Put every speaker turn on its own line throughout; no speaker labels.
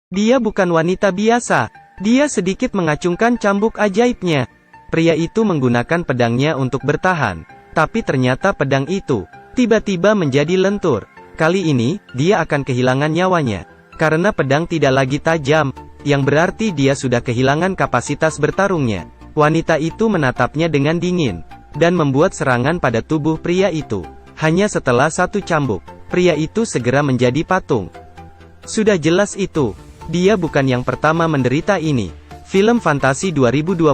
Dia bukan wanita biasa. Dia sedikit mengacungkan cambuk ajaibnya. Pria itu menggunakan pedangnya untuk bertahan. Tapi ternyata pedang itu tiba-tiba menjadi lentur. Kali ini, dia akan kehilangan nyawanya. Karena pedang tidak lagi tajam, yang berarti dia sudah kehilangan kapasitas bertarungnya. Wanita itu menatapnya dengan dingin, dan membuat serangan pada tubuh pria itu. Hanya setelah satu cambuk, pria itu segera menjadi patung. Sudah jelas itu, dia bukan yang pertama menderita ini. Film fantasi 2021,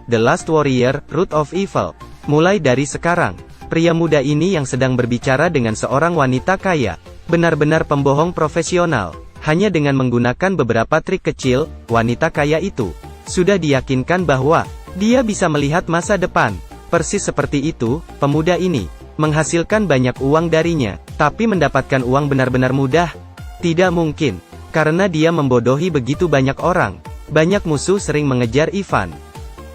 The Last Warrior, Root of Evil. Mulai dari sekarang, pria muda ini yang sedang berbicara dengan seorang wanita kaya, benar-benar pembohong profesional. Hanya dengan menggunakan beberapa trik kecil, wanita kaya itu sudah diyakinkan bahwa dia bisa melihat masa depan. Persis seperti itu, pemuda ini menghasilkan banyak uang darinya, tapi mendapatkan uang benar-benar mudah? Tidak mungkin, karena dia membodohi begitu banyak orang. Banyak musuh sering mengejar Ivan.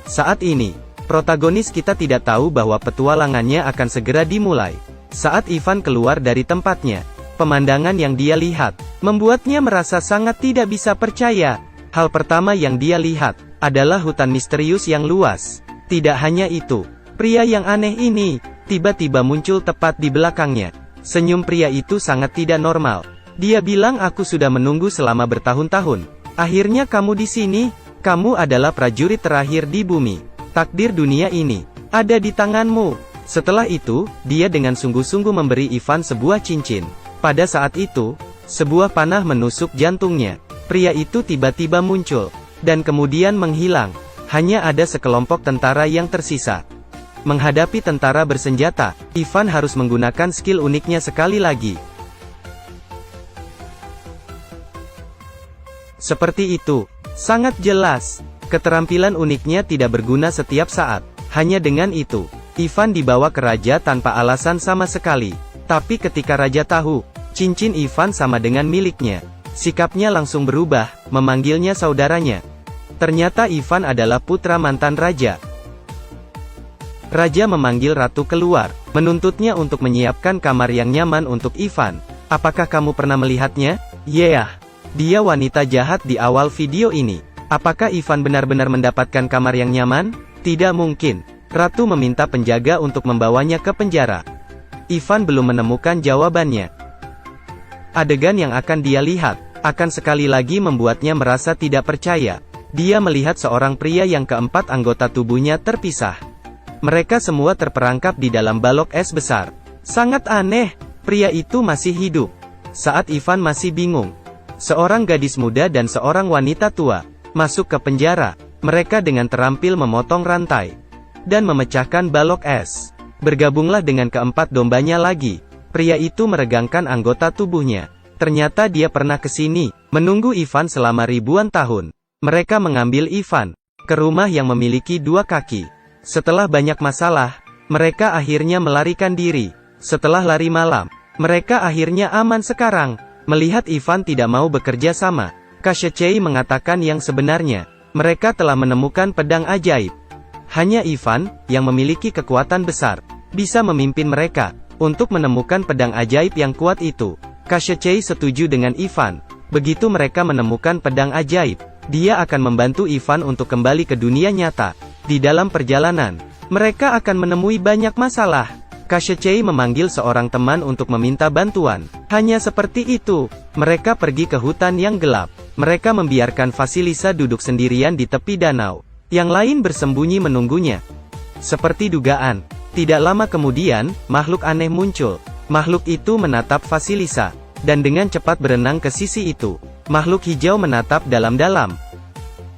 Saat ini, protagonis kita tidak tahu bahwa petualangannya akan segera dimulai. Saat Ivan keluar dari tempatnya, pemandangan yang dia lihat membuatnya merasa sangat tidak bisa percaya. Hal pertama yang dia lihat adalah hutan misterius yang luas. Tidak hanya itu, pria yang aneh ini tiba-tiba muncul tepat di belakangnya. Senyum pria itu sangat tidak normal. Dia bilang, "Aku sudah menunggu selama bertahun-tahun. Akhirnya kamu di sini. Kamu adalah prajurit terakhir di bumi. Takdir dunia ini ada di tanganmu." Setelah itu, dia dengan sungguh-sungguh memberi Ivan sebuah cincin. Pada saat itu, sebuah panah menusuk jantungnya. Pria itu tiba-tiba muncul, dan kemudian menghilang. Hanya ada sekelompok tentara yang tersisa. Menghadapi tentara bersenjata, Ivan harus menggunakan skill uniknya sekali lagi. Seperti itu, sangat jelas. Keterampilan uniknya tidak berguna setiap saat. Hanya dengan itu, Ivan dibawa ke raja tanpa alasan sama sekali. Tapi ketika raja tahu cincin Ivan sama dengan miliknya, sikapnya langsung berubah, memanggilnya saudaranya. Ternyata Ivan adalah putra mantan raja. Raja memanggil ratu keluar, menuntutnya untuk menyiapkan kamar yang nyaman untuk Ivan. "Apakah kamu pernah melihatnya?" "Yeah. Dia wanita jahat di awal video ini." "Apakah Ivan benar-benar mendapatkan kamar yang nyaman?" "Tidak mungkin." Ratu meminta penjaga untuk membawanya ke penjara. Ivan belum menemukan jawabannya. Adegan yang akan dia lihat akan sekali lagi membuatnya merasa tidak percaya. Dia melihat seorang pria yang keempat anggota tubuhnya terpisah. Mereka semua terperangkap di dalam balok es besar. Sangat aneh, pria itu masih hidup. Saat Ivan masih bingung, seorang gadis muda dan seorang wanita tua masuk ke penjara. Mereka dengan terampil memotong rantai dan memecahkan balok es. Bergabunglah dengan keempat dombanya lagi. Pria itu meregangkan anggota tubuhnya. Ternyata dia pernah ke sini, menunggu Ivan selama ribuan tahun. Mereka mengambil Ivan ke rumah yang memiliki dua kaki. Setelah banyak masalah, mereka akhirnya melarikan diri. Setelah lari malam, mereka akhirnya aman sekarang. Melihat Ivan tidak mau bekerja sama, Kashechei mengatakan yang sebenarnya. Mereka telah menemukan pedang ajaib. Hanya Ivan, yang memiliki kekuatan besar, bisa memimpin mereka untuk menemukan pedang ajaib yang kuat itu. Kashechei setuju dengan Ivan. Begitu mereka menemukan pedang ajaib, dia akan membantu Ivan untuk kembali ke dunia nyata. Di dalam perjalanan, mereka akan menemui banyak masalah. Kashechei memanggil seorang teman untuk meminta bantuan. Hanya seperti itu, mereka pergi ke hutan yang gelap. Mereka membiarkan Vasilisa duduk sendirian di tepi danau. Yang lain bersembunyi menunggunya. Seperti dugaan, tidak lama kemudian, makhluk aneh muncul. Makhluk itu menatap Vasilisa, dan dengan cepat berenang ke sisi itu. Makhluk hijau menatap dalam-dalam.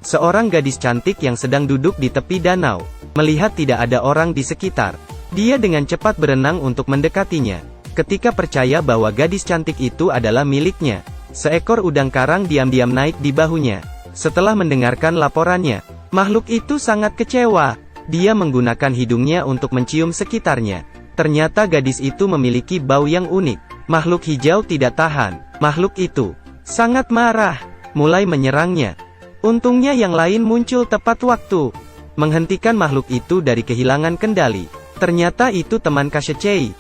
Seorang gadis cantik yang sedang duduk di tepi danau, melihat tidak ada orang di sekitar. Dia dengan cepat berenang untuk mendekatinya. Ketika percaya bahwa gadis cantik itu adalah miliknya, seekor udang karang diam-diam naik di bahunya. Setelah mendengarkan laporannya, makhluk itu sangat kecewa. Dia menggunakan hidungnya untuk mencium sekitarnya. Ternyata gadis itu memiliki bau yang unik. Makhluk hijau tidak tahan. Makhluk itu sangat marah, mulai menyerangnya. Untungnya yang lain muncul tepat waktu, menghentikan makhluk itu dari kehilangan kendali. Ternyata itu teman Kashechei,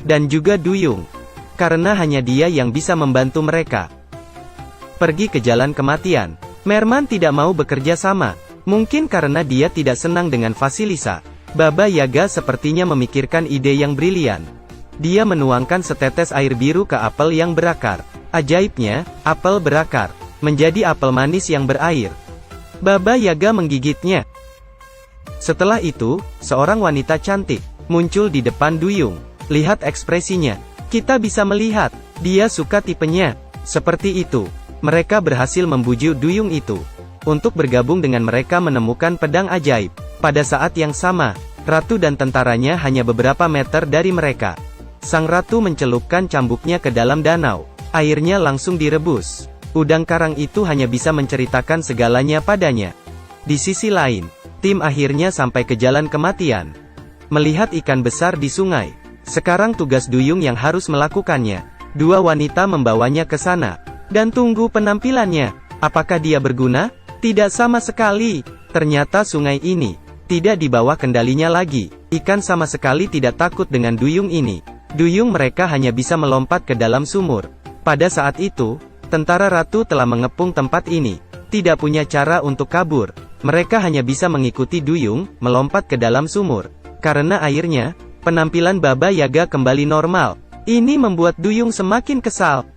dan juga Duyung, karena hanya dia yang bisa membantu mereka. pergi ke jalan kematian. Merman tidak mau bekerja sama. Mungkin karena dia tidak senang dengan Vasilisa. Baba Yaga sepertinya memikirkan ide yang brilian. Dia menuangkan setetes air biru ke apel yang berakar. Ajaibnya, apel berakar menjadi apel manis yang berair. Baba Yaga menggigitnya. Setelah itu, seorang wanita cantik muncul di depan duyung. Lihat ekspresinya. Kita bisa melihat, dia suka tipenya. Seperti itu, mereka berhasil membujuk duyung itu untuk bergabung dengan mereka menemukan pedang ajaib. Pada saat yang sama, ratu dan tentaranya hanya beberapa meter dari mereka. Sang ratu mencelupkan cambuknya ke dalam danau. Airnya langsung direbus. Udang karang itu hanya bisa menceritakan segalanya padanya. Di sisi lain, tim akhirnya sampai ke jalan kematian. Melihat ikan besar di sungai. Sekarang tugas duyung yang harus melakukannya. Dua wanita membawanya ke sana. Dan tunggu penampilannya. Apakah dia berguna? Tidak sama sekali. Ternyata sungai ini tidak di bawah kendalinya lagi. Ikan sama sekali tidak takut dengan duyung ini. Duyung mereka hanya bisa melompat ke dalam sumur. Pada saat itu, tentara ratu telah mengepung tempat ini. Tidak punya cara untuk kabur. Mereka hanya bisa mengikuti duyung, melompat ke dalam sumur. Karena airnya, penampilan Baba Yaga kembali normal. Ini membuat duyung semakin kesal.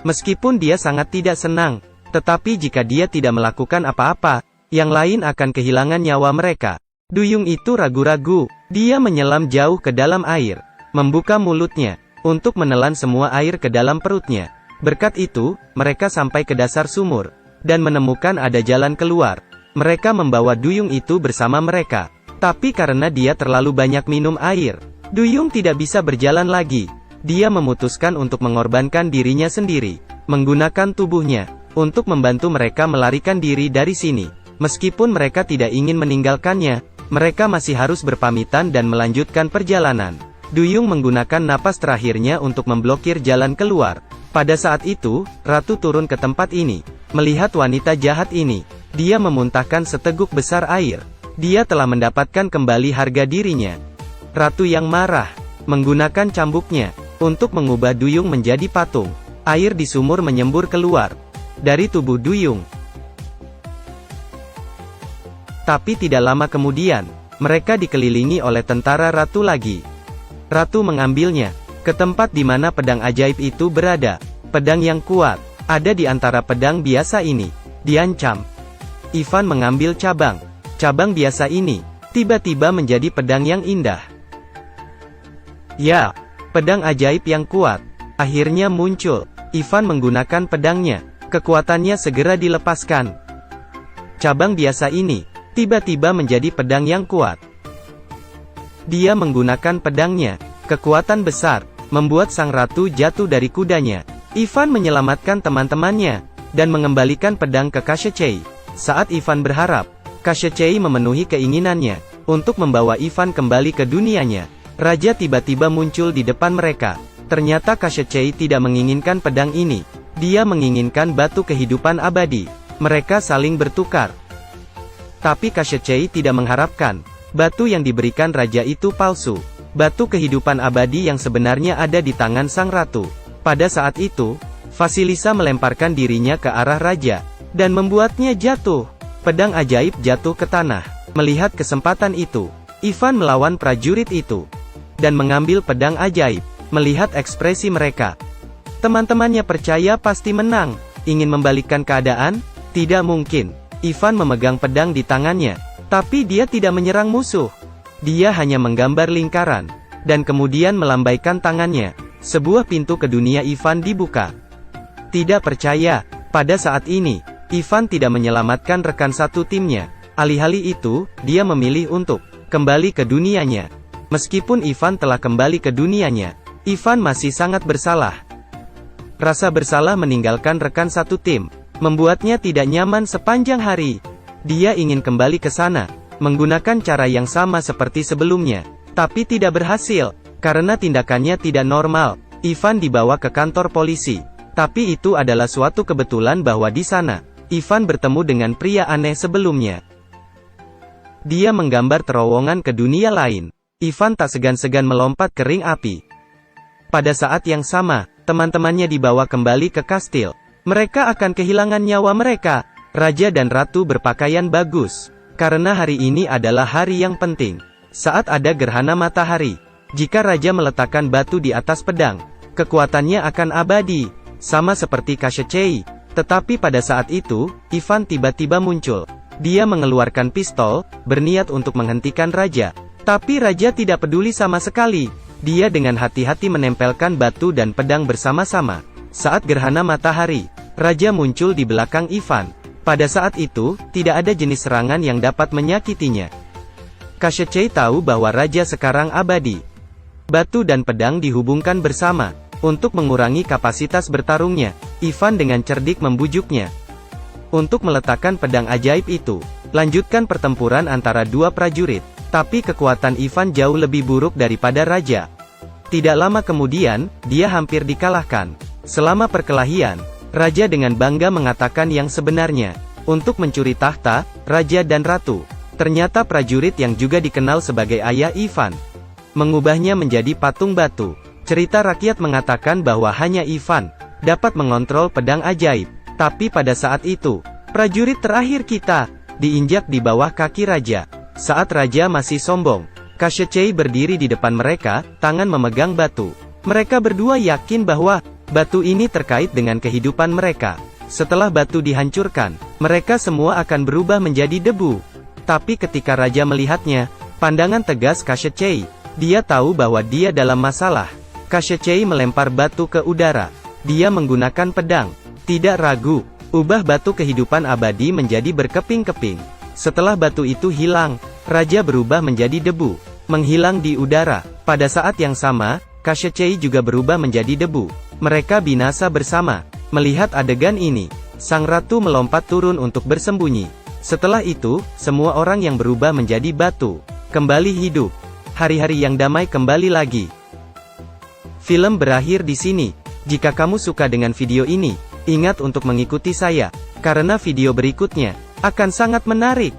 Meskipun dia sangat tidak senang, tetapi jika dia tidak melakukan apa-apa, yang lain akan kehilangan nyawa mereka. Duyung itu ragu-ragu. Dia menyelam jauh ke dalam air, membuka mulutnya, untuk menelan semua air ke dalam perutnya. Berkat itu, mereka sampai ke dasar sumur, dan menemukan ada jalan keluar. Mereka membawa duyung itu bersama mereka. Tapi karena dia terlalu banyak minum air, duyung tidak bisa berjalan lagi. Dia memutuskan untuk mengorbankan dirinya sendiri, menggunakan tubuhnya, untuk membantu mereka melarikan diri dari sini. Meskipun mereka tidak ingin meninggalkannya, mereka masih harus berpamitan dan melanjutkan perjalanan. Duyung menggunakan napas terakhirnya untuk memblokir jalan keluar. Pada saat itu, ratu turun ke tempat ini. Melihat wanita jahat ini, dia memuntahkan seteguk besar air. Dia telah mendapatkan kembali harga dirinya. Ratu yang marah, menggunakan cambuknya, untuk mengubah duyung menjadi patung. Air di sumur menyembur keluar dari tubuh duyung. Tapi tidak lama kemudian, mereka dikelilingi oleh tentara ratu lagi. Ratu mengambilnya ke tempat di mana pedang ajaib itu berada. Pedang yang kuat ada di antara pedang biasa ini. Diancam. Ivan mengambil cabang. Cabang biasa ini tiba-tiba menjadi pedang yang indah. Ya, pedang ajaib yang kuat akhirnya muncul. Ivan menggunakan pedangnya. Kekuatannya segera dilepaskan. Cabang biasa ini tiba-tiba menjadi pedang yang kuat. Dia menggunakan pedangnya. Kekuatan besar membuat sang ratu jatuh dari kudanya. Ivan menyelamatkan teman-temannya dan mengembalikan pedang ke Kashechei. Saat Ivan berharap Kashechei memenuhi keinginannya untuk membawa Ivan kembali ke dunianya, raja tiba-tiba muncul di depan mereka. Ternyata Kashechei tidak menginginkan pedang ini. Dia menginginkan batu kehidupan abadi. Mereka saling bertukar. Tapi Kashechei tidak mengharapkan batu yang diberikan raja itu palsu. Batu kehidupan abadi yang sebenarnya ada di tangan sang ratu. Pada saat itu, Vasilisa melemparkan dirinya ke arah raja, dan membuatnya jatuh. Pedang ajaib jatuh ke tanah. Melihat kesempatan itu, Ivan melawan prajurit itu, dan mengambil pedang ajaib. Melihat ekspresi mereka, teman-temannya percaya pasti menang. Ingin membalikkan keadaan? Tidak mungkin. Ivan memegang pedang di tangannya, tapi dia tidak menyerang musuh. Dia hanya menggambar lingkaran, dan kemudian melambaikan tangannya. Sebuah pintu ke dunia Ivan dibuka. Tidak percaya, pada saat ini, Ivan tidak menyelamatkan rekan satu timnya. Alih-alih itu, dia memilih untuk kembali ke dunianya. Meskipun Ivan telah kembali ke dunianya, Ivan masih sangat bersalah. Rasa bersalah meninggalkan rekan satu tim membuatnya tidak nyaman sepanjang hari. Dia ingin kembali ke sana, menggunakan cara yang sama seperti sebelumnya, tapi tidak berhasil, karena tindakannya tidak normal. Ivan dibawa ke kantor polisi, tapi itu adalah suatu kebetulan bahwa di sana, Ivan bertemu dengan pria aneh sebelumnya. Dia menggambar terowongan ke dunia lain. Ivan tak segan-segan melompat ke ring api. Pada saat yang sama, teman-temannya dibawa kembali ke kastil. Mereka akan kehilangan nyawa mereka. Raja dan ratu berpakaian bagus. Karena hari ini adalah hari yang penting. Saat ada gerhana matahari. Jika raja meletakkan batu di atas pedang, kekuatannya akan abadi. Sama seperti Koshchei. Tetapi pada saat itu, Ivan tiba-tiba muncul. Dia mengeluarkan pistol, berniat untuk menghentikan raja. Tapi raja tidak peduli sama sekali. Dia dengan hati-hati menempelkan batu dan pedang bersama-sama. Saat gerhana matahari, raja muncul di belakang Ivan. Pada saat itu, tidak ada jenis serangan yang dapat menyakitinya. Koshchei tahu bahwa raja sekarang abadi. Batu dan pedang dihubungkan bersama. Untuk mengurangi kapasitas bertarungnya, Ivan dengan cerdik membujuknya untuk meletakkan pedang ajaib itu. Lanjutkan pertempuran antara dua prajurit. Tapi kekuatan Ivan jauh lebih buruk daripada raja. Tidak lama kemudian, dia hampir dikalahkan. Selama perkelahian, raja dengan bangga mengatakan yang sebenarnya. Untuk mencuri tahta, raja dan ratu. Ternyata prajurit yang juga dikenal sebagai ayah Ivan mengubahnya menjadi patung batu. Cerita rakyat mengatakan bahwa hanya Ivan dapat mengontrol pedang ajaib. Tapi pada saat itu, prajurit terakhir kita diinjak di bawah kaki raja. Saat raja masih sombong, Koshchei berdiri di depan mereka, tangan memegang batu. Mereka berdua yakin bahwa batu ini terkait dengan kehidupan mereka. Setelah batu dihancurkan, mereka semua akan berubah menjadi debu. Tapi ketika raja melihatnya, pandangan tegas Koshchei, dia tahu bahwa dia dalam masalah. Koshchei melempar batu ke udara. Dia menggunakan pedang. Tidak ragu, ubah batu kehidupan abadi menjadi berkeping-keping. Setelah batu itu hilang, raja berubah menjadi debu, menghilang di udara. Pada saat yang sama, Koshchei juga berubah menjadi debu. Mereka binasa bersama. Melihat adegan ini, sang ratu melompat turun untuk bersembunyi. Setelah itu, semua orang yang berubah menjadi batu kembali hidup. Hari-hari yang damai kembali lagi. Film berakhir di sini. Jika kamu suka dengan video ini, ingat untuk mengikuti saya, karena video berikutnya akan sangat menarik.